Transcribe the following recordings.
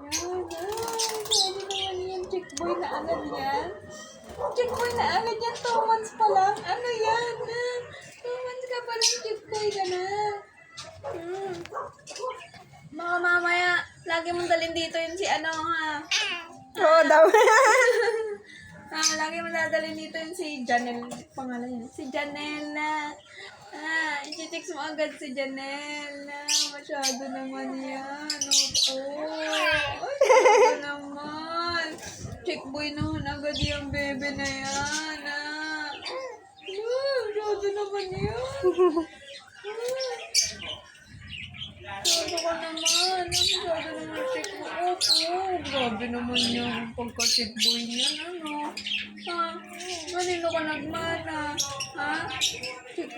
Ano naman yan? Chick boy na agad yan? Chick boy na agad yan? 2 months pa lang? Ano yan? 2 months ka pa lang, chick boy ka na. Baka mamaya, lagi mong dalhin dito yun si ano ha. Oo daw. Lagi mo dadalhin dito yun si Janelle. Pangalan yun. Si Janelle na. I-text mo agad si Janelle na. Masyado naman yan. Opo. Ay, masyado naman. Chick boy naman agad yung bebe na yan. Masyado naman yan. Masyado ka naman. Masyado naman chick boy. Opo. Grabe naman yung pagka-chick boy niya. Kanino ka nagmana? Chick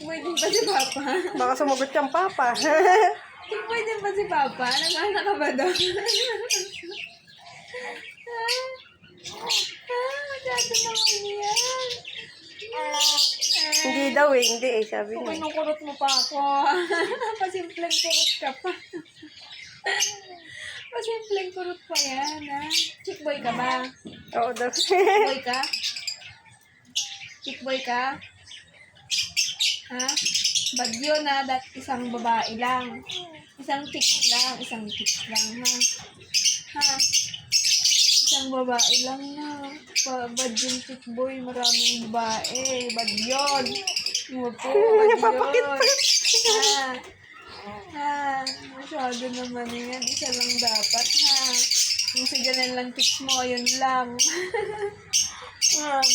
boy din ba si Papa? Baka sumagot kang papa. Chick boy din ba si Papa? Nagmana ka ba doon? Masyado naman yan. Hindi daw eh, hindi eh, sabi Kung niya. kinukurot mo pa ako. Pasimpleng kurot ka pa. Pasimpleng kurot pa yan, Chick boy ka ba? Oo daw. Chick boy ka? Chick boy ka? Bad yun isang babae lang. Isang chick lang, Isang babae lang Bad yun, chick boy. Maraming babae. Bad yun. Opo, bad yun. Masyado naman yan. Isa lang dapat, Kung si Janelle lang chicks mo, yun lang.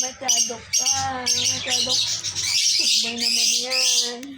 Masyado ka. Masyado chick boy naman yan.